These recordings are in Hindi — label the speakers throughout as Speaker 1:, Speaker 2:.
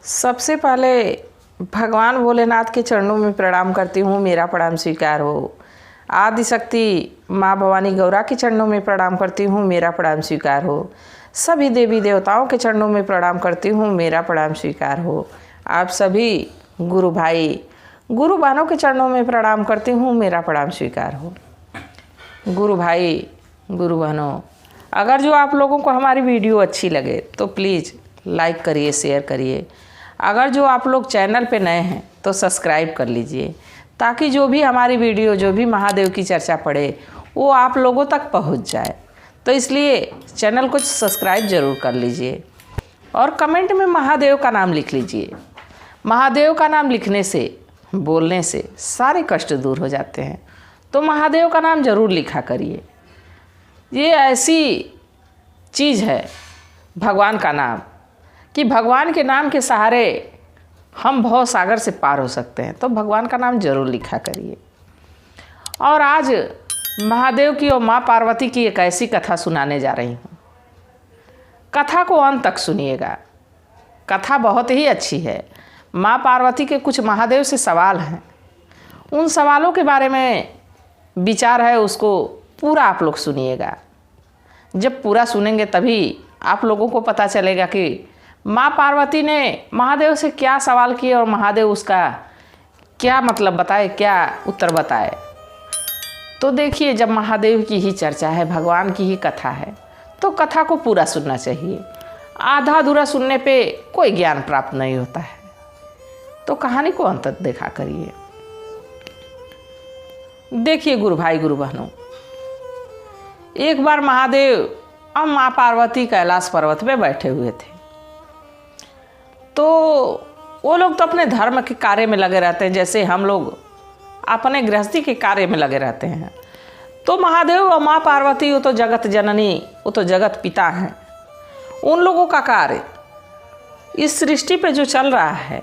Speaker 1: सबसे पहले भगवान भोलेनाथ के चरणों में प्रणाम करती हूँ, मेरा प्रणाम स्वीकार हो। आदिशक्ति माँ भवानी गौरा के चरणों में प्रणाम करती हूँ, मेरा प्रणाम स्वीकार हो। सभी देवी देवताओं के चरणों में प्रणाम करती हूँ, मेरा प्रणाम स्वीकार हो। आप सभी गुरु भाई गुरु बहनों के चरणों में प्रणाम करती हूँ, मेरा प्रणाम स्वीकार हो। गुरु भाई गुरु बहनों, अगर जो आप लोगों को हमारी वीडियो अच्छी लगे तो प्लीज़ लाइक करिए, शेयर करिए। अगर जो आप लोग चैनल पे नए हैं तो सब्सक्राइब कर लीजिए, ताकि जो भी हमारी वीडियो, जो भी महादेव की चर्चा पड़े वो आप लोगों तक पहुंच जाए। तो इसलिए चैनल को सब्सक्राइब ज़रूर कर लीजिए और कमेंट में महादेव का नाम लिख लीजिए। महादेव का नाम लिखने से, बोलने से सारे कष्ट दूर हो जाते हैं। तो महादेव का नाम ज़रूर लिखा करिए। ये ऐसी चीज़ है भगवान का नाम कि भगवान के नाम के सहारे हम भव सागर से पार हो सकते हैं। तो भगवान का नाम जरूर लिखा करिए। और आज महादेव की और माँ पार्वती की एक ऐसी कथा सुनाने जा रही हूँ। कथा को अंत तक सुनिएगा, कथा बहुत ही अच्छी है। माँ पार्वती के कुछ महादेव से सवाल हैं, उन सवालों के बारे में विचार है, उसको पूरा आप लोग सुनिएगा। जब पूरा सुनेंगे तभी आप लोगों को पता चलेगा कि माँ पार्वती ने महादेव से क्या सवाल किए और महादेव उसका क्या मतलब बताए, क्या उत्तर बताए। तो देखिए, जब महादेव की ही चर्चा है, भगवान की ही कथा है, तो कथा को पूरा सुनना चाहिए। आधा अधूरा सुनने पे कोई ज्ञान प्राप्त नहीं होता है। तो कहानी को अंत तक देखा करिए। देखिए गुरु भाई गुरु बहनों, एक बार महादेव और माँ पार्वती कैलाश पर्वत पे बैठे हुए थे। तो वो लोग तो अपने धर्म के कार्य में लगे रहते हैं, जैसे हम लोग अपने गृहस्थी के कार्य में लगे रहते हैं। तो महादेव और माँ पार्वती, वो तो जगत जननी, वो तो जगत पिता हैं। उन लोगों का कार्य इस सृष्टि पे जो चल रहा है,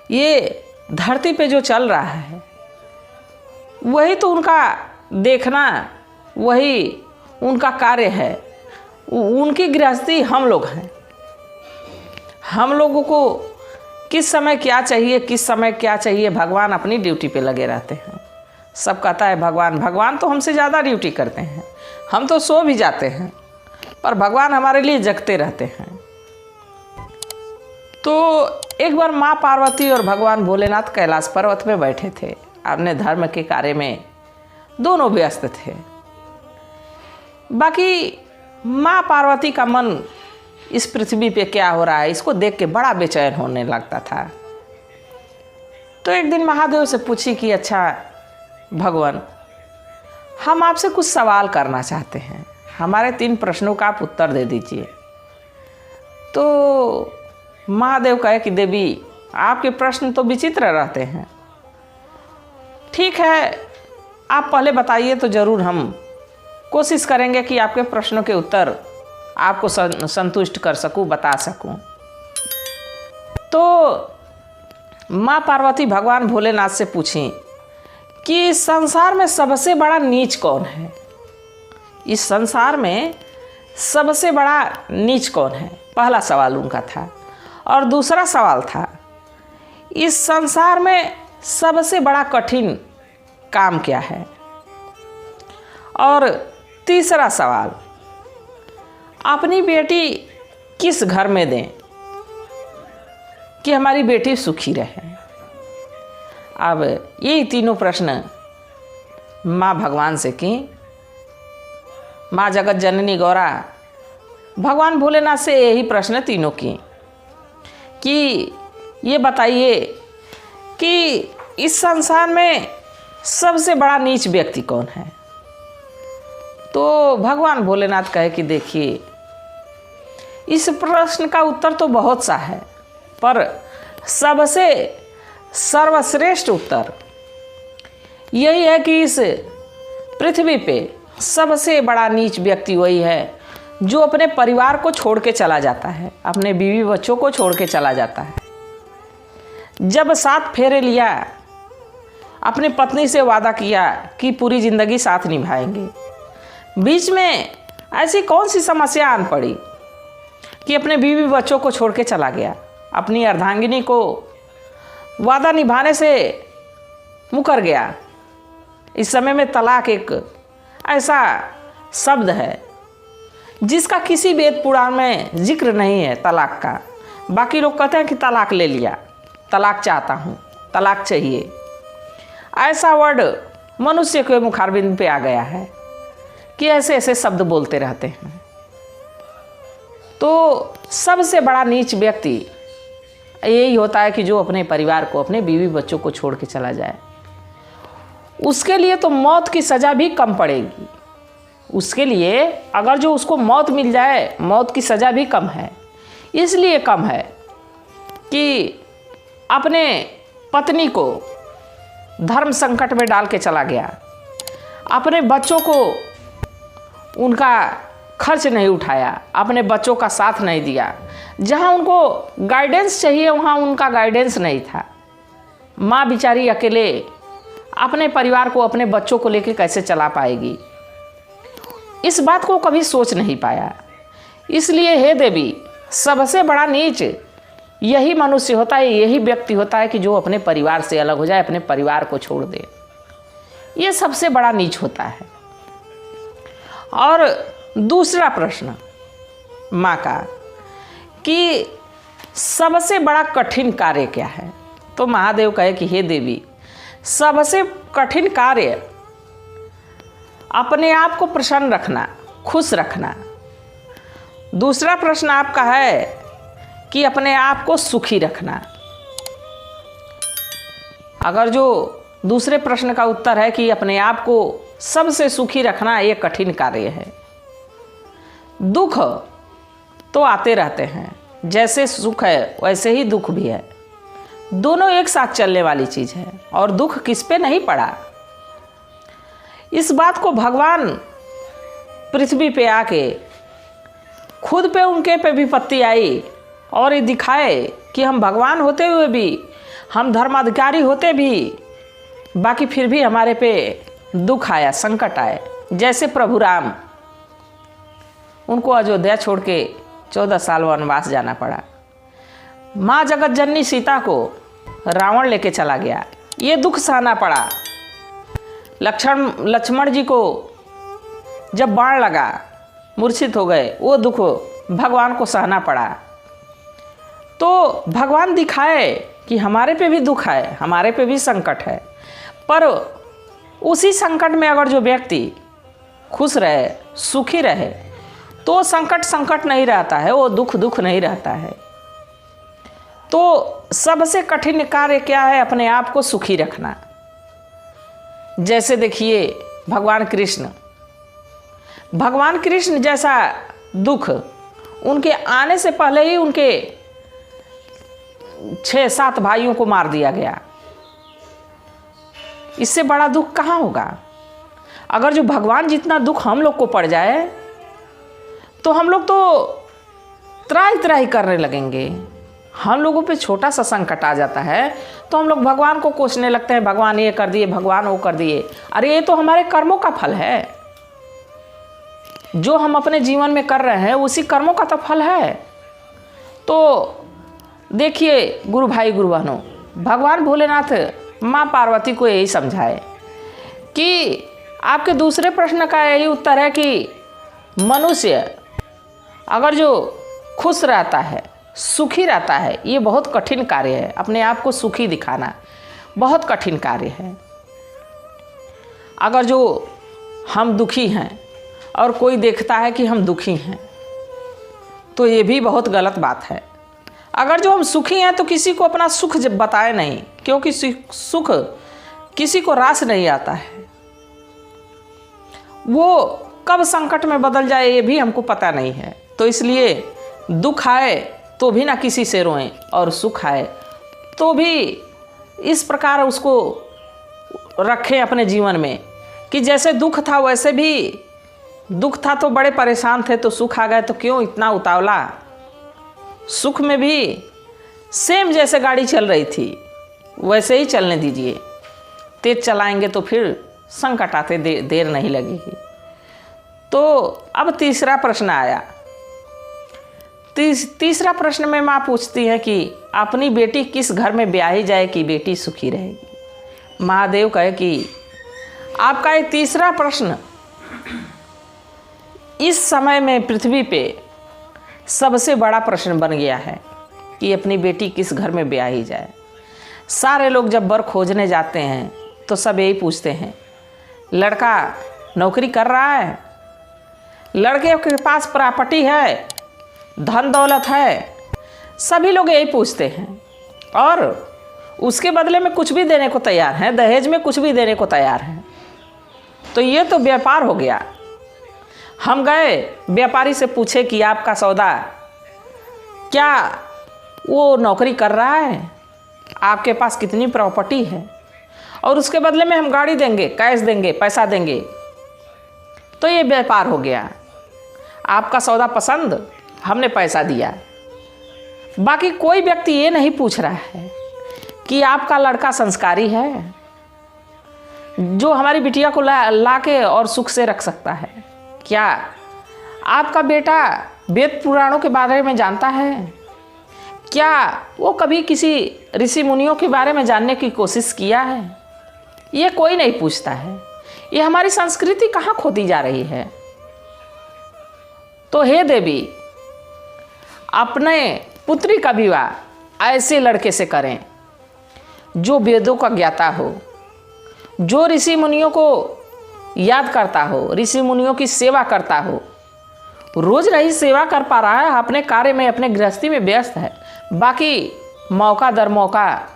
Speaker 1: ये धरती पे जो चल रहा है, वही तो उनका देखना, वही उनका कार्य है। उनकी गृहस्थी हम लोग हैं। हम लोगों को किस समय क्या चाहिए, किस समय क्या चाहिए, भगवान अपनी ड्यूटी पे लगे रहते हैं। सब कहता है भगवान तो हमसे ज़्यादा ड्यूटी करते हैं। हम तो सो भी जाते हैं, पर भगवान हमारे लिए जगते रहते हैं। तो एक बार माँ पार्वती और भगवान भोलेनाथ कैलाश पर्वत में बैठे थे। अपने धर्म के कार्य में दोनों व्यस्त थे। बाकी माँ पार्वती का मन इस पृथ्वी पे क्या हो रहा है, इसको देख के बड़ा बेचैन होने लगता था। तो एक दिन महादेव से पूछी कि अच्छा भगवान, हम आपसे कुछ सवाल करना चाहते हैं, हमारे 3 प्रश्नों का आप उत्तर दे दीजिए। तो महादेव कहे कि देवी, आपके प्रश्न तो विचित्र रहते हैं। ठीक है, आप पहले बताइए तो ज़रूर हम कोशिश करेंगे कि आपके प्रश्नों के उत्तर आपको संतुष्ट कर सकूं, बता सकूं। तो माँ पार्वती भगवान भोलेनाथ से पूछी कि संसार में सबसे बड़ा नीच कौन है। इस संसार में सबसे बड़ा नीच कौन है, पहला सवाल उनका था। और दूसरा सवाल था, इस संसार में सबसे बड़ा कठिन काम क्या है। और तीसरा सवाल, अपनी बेटी किस घर में दें कि हमारी बेटी सुखी रहे। अब यही तीनों प्रश्न माँ भगवान से की। माँ जगत जननी गौरा भगवान भोलेनाथ से यही प्रश्न तीनों की कि ये बताइए कि इस संसार में सबसे बड़ा नीच व्यक्ति कौन है। तो भगवान भोलेनाथ कहे कि देखिए, इस प्रश्न का उत्तर तो बहुत सा है, पर सबसे सर्वश्रेष्ठ उत्तर यही है कि इस पृथ्वी पे सबसे बड़ा नीच व्यक्ति वही है जो अपने परिवार को छोड़ के चला जाता है, अपने बीवी बच्चों को छोड़ के चला जाता है। जब 7 फेरे लिया, अपनी पत्नी से वादा किया कि पूरी ज़िंदगी साथ निभाएंगे, बीच में ऐसी कौन सी समस्या आन पड़ी कि अपने बीवी बच्चों को छोड़ के चला गया। अपनी अर्धांगिनी को वादा निभाने से मुकर गया। इस समय में तलाक एक ऐसा शब्द है जिसका किसी वेद पुराण में जिक्र नहीं है तलाक का। बाकी लोग कहते हैं कि तलाक ले लिया, तलाक चाहता हूँ, तलाक चाहिए। ऐसा वर्ड मनुष्य के मुखारबिंद पे आ गया है कि ऐसे ऐसे शब्द बोलते रहते हैं। तो सबसे बड़ा नीच व्यक्ति यही होता है कि जो अपने परिवार को, अपने बीवी बच्चों को छोड़ के चला जाए। उसके लिए तो मौत की सज़ा भी कम पड़ेगी। उसके लिए अगर जो उसको मौत मिल जाए, मौत की सज़ा भी कम है। इसलिए कम है कि अपने पत्नी को धर्म संकट में डाल के चला गया, अपने बच्चों को उनका खर्च नहीं उठाया, अपने बच्चों का साथ नहीं दिया। जहाँ उनको गाइडेंस चाहिए वहाँ उनका गाइडेंस नहीं था। माँ बेचारी अकेले अपने परिवार को, अपने बच्चों को लेकर कैसे चला पाएगी, इस बात को कभी सोच नहीं पाया। इसलिए हे देवी, सबसे बड़ा नीच यही मनुष्य होता है, यही व्यक्ति होता है कि जो अपने परिवार से अलग हो जाए, अपने परिवार को छोड़ दे। ये सबसे बड़ा नीच होता है। और दूसरा प्रश्न माँ का कि सबसे बड़ा कठिन कार्य क्या है? तो महादेव कहे कि हे देवी, सबसे कठिन कार्य अपने आप को प्रसन्न रखना, खुश रखना। दूसरा प्रश्न आपका है कि अपने आप को सुखी रखना। अगर जो दूसरे प्रश्न का उत्तर है कि अपने आप को सबसे सुखी रखना, ये कठिन कार्य है। दुख तो आते रहते हैं, जैसे सुख है वैसे ही दुख भी है। दोनों एक साथ चलने वाली चीज़ है। और दुख किस पे नहीं पड़ा, इस बात को भगवान पृथ्वी पे आके खुद पे, उनके पे विपत्ति आई और ये दिखाए कि हम भगवान होते हुए भी, हम धर्माधिकारी होते भी, बाकी फिर भी हमारे पे दुख आया, संकट आए। जैसे प्रभु राम, उनको अयोध्या छोड़ के 14 साल वनवास जाना पड़ा। माँ जगत जननी सीता को रावण लेके चला गया, ये दुख सहना पड़ा। लक्ष्मण जी को जब बाण लगा, मूर्छित हो गए, वो दुख भगवान को सहना पड़ा। तो भगवान दिखाए कि हमारे पे भी दुख है, हमारे पे भी संकट है, पर उसी संकट में अगर जो व्यक्ति खुश रहे, सुखी रहे, तो संकट संकट नहीं रहता है, वो दुख दुख नहीं रहता है। तो सबसे कठिन कार्य क्या है? अपने आप को सुखी रखना। जैसे देखिए भगवान कृष्ण जैसा दुख उनके आने से पहले ही उनके 6-7 भाइयों को मार दिया गया। इससे बड़ा दुख कहाँ होगा? अगर जो भगवान जितना दुख हम लोग को पड़ जाए तो हम लोग तो त्राही त्राही करने लगेंगे। हम लोगों पे छोटा सा संकट आ जाता है तो हम लोग भगवान को कोसने लगते हैं, भगवान ये कर दिए, भगवान वो कर दिए। अरे ये तो हमारे कर्मों का फल है, जो हम अपने जीवन में कर रहे हैं उसी कर्मों का तो फल है। तो देखिए गुरु भाई गुरु बहनों, भगवान भोलेनाथ माँ पार्वती को यही समझाए कि आपके दूसरे प्रश्न का यही उत्तर है कि मनुष्य अगर जो खुश रहता है, सुखी रहता है, ये बहुत कठिन कार्य है। अपने आप को सुखी दिखाना बहुत कठिन कार्य है। अगर जो हम दुखी हैं और कोई देखता है कि हम दुखी हैं तो ये भी बहुत गलत बात है। अगर जो हम सुखी हैं तो किसी को अपना सुख जब बताए नहीं, क्योंकि सुख किसी को रास नहीं आता है। वो कब संकट में बदल जाए ये भी हमको पता नहीं है। तो इसलिए दुख आए तो भी ना किसी से रोएं, और सुख आए तो भी इस प्रकार उसको रखें अपने जीवन में कि जैसे दुख था वैसे भी, दुख था तो बड़े परेशान थे, तो सुख आ गए तो क्यों इतना उतावला। सुख में भी सेम जैसे गाड़ी चल रही थी वैसे ही चलने दीजिए। तेज चलाएंगे तो फिर संकट आते देर नहीं लगेगी। तो अब तीसरा प्रश्न आया तीसरा प्रश्न में माँ पूछती है कि अपनी बेटी किस घर में ब्याही जाए कि बेटी सुखी रहेगी। महादेव कहे कि आपका ये तीसरा प्रश्न इस समय में पृथ्वी पे सबसे बड़ा प्रश्न बन गया है कि अपनी बेटी किस घर में ब्याही जाए। सारे लोग जब वर खोजने जाते हैं तो सब यही पूछते हैं, लड़का नौकरी कर रहा है, लड़के के पास प्रॉपर्टी है, धन दौलत है, सभी लोग यही पूछते हैं और उसके बदले में कुछ भी देने को तैयार हैं, दहेज में कुछ भी देने को तैयार हैं। तो ये तो व्यापार हो गया। हम गए व्यापारी से पूछे कि आपका सौदा क्या वो नौकरी कर रहा है, आपके पास कितनी प्रॉपर्टी है और उसके बदले में हम गाड़ी देंगे, कैश देंगे, पैसा देंगे। तो ये व्यापार हो गया। आपका सौदा पसंद, हमने पैसा दिया। बाकी कोई व्यक्ति ये नहीं पूछ रहा है कि आपका लड़का संस्कारी है जो हमारी बिटिया को ला के और सुख से रख सकता है, क्या आपका बेटा वेद पुराणों के बारे में जानता है, क्या वो कभी किसी ऋषि मुनियों के बारे में जानने की कोशिश किया है। ये कोई नहीं पूछता है। ये हमारी संस्कृति कहाँ खोती जा रही है। तो हे देवी, अपने पुत्री का विवाह ऐसे लड़के से करें जो वेदों का ज्ञाता हो, जो ऋषि मुनियों को याद करता हो, ऋषि मुनियों की सेवा करता हो। रोज रही सेवा कर पा रहा है, अपने कार्य में, अपने गृहस्थी में व्यस्त है, बाकी मौका दर मौका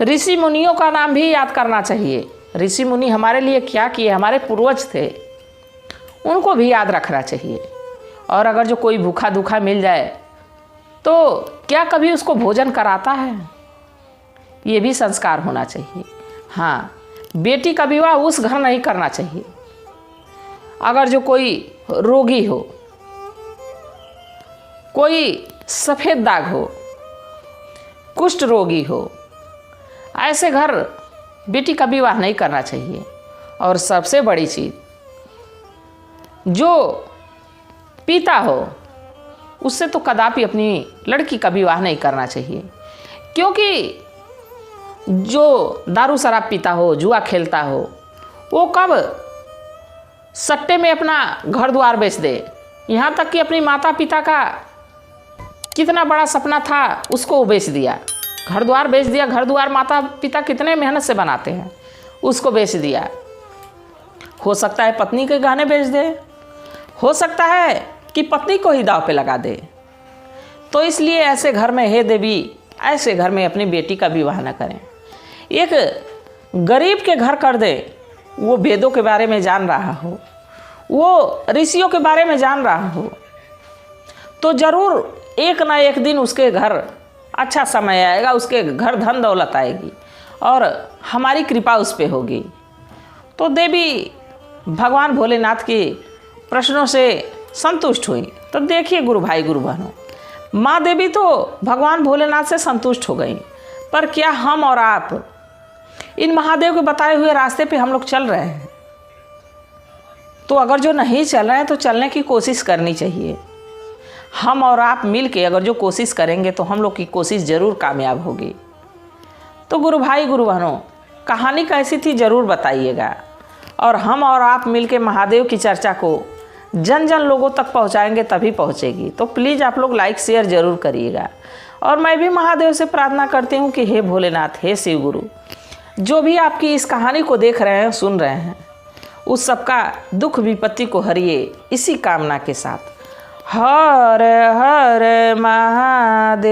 Speaker 1: ऋषि मुनियों का नाम भी याद करना चाहिए। ऋषि मुनि हमारे लिए क्या किए, हमारे पूर्वज थे, उनको भी याद रखना चाहिए। और अगर जो कोई भूखा दुखा मिल जाए तो क्या कभी उसको भोजन कराता है, ये भी संस्कार होना चाहिए। हाँ, बेटी का विवाह उस घर नहीं करना चाहिए। अगर जो कोई रोगी हो, कोई सफ़ेद दाग हो, कुष्ठ रोगी हो, ऐसे घर बेटी का विवाह नहीं करना चाहिए। और सबसे बड़ी चीज़, जो पीता हो उससे तो कदापि अपनी लड़की का विवाह नहीं करना चाहिए, क्योंकि जो दारू शराब पीता हो, जुआ खेलता हो, वो कब सट्टे में अपना घर द्वार बेच दे। यहाँ तक कि अपनी माता पिता का कितना बड़ा सपना था उसको वो बेच दिया, घर द्वार बेच दिया। घर द्वार माता पिता कितने मेहनत से बनाते हैं, उसको बेच दिया। हो सकता है पत्नी के गहने बेच दे, हो सकता है कि पत्नी को ही दाव पे लगा दे। तो इसलिए ऐसे घर में, हे देवी, ऐसे घर में अपनी बेटी का विवाह न करें। एक गरीब के घर कर दे, वो वेदों के बारे में जान रहा हो, वो ऋषियों के बारे में जान रहा हो, तो जरूर एक ना एक दिन उसके घर अच्छा समय आएगा, उसके घर धन दौलत आएगी और हमारी कृपा उस पर होगी। तो देवी भगवान भोलेनाथ के प्रश्नों से संतुष्ट हुई। तो देखिए गुरु भाई गुरु बहनों, माँ देवी तो भगवान भोलेनाथ से संतुष्ट हो गई, पर क्या हम और आप इन महादेव के बताए हुए रास्ते पे हम लोग चल रहे हैं? तो अगर जो नहीं चल रहे हैं तो चलने की कोशिश करनी चाहिए। हम और आप मिल के अगर जो कोशिश करेंगे तो हम लोग की कोशिश ज़रूर कामयाब होगी। तो गुरु भाई गुरु बहनों, कहानी कैसी थी ज़रूर बताइएगा, और हम और आप मिल के महादेव की चर्चा को जन जन लोगों तक पहुंचाएंगे तभी पहुंचेगी। तो प्लीज़ आप लोग लाइक शेयर ज़रूर करिएगा। और मैं भी महादेव से प्रार्थना करती हूँ कि हे भोलेनाथ, हे शिव गुरु, जो भी आपकी इस कहानी को देख रहे हैं, सुन रहे हैं, उस सबका दुख विपत्ति को हरिए, इसी कामना के साथ। हर हर महादेव।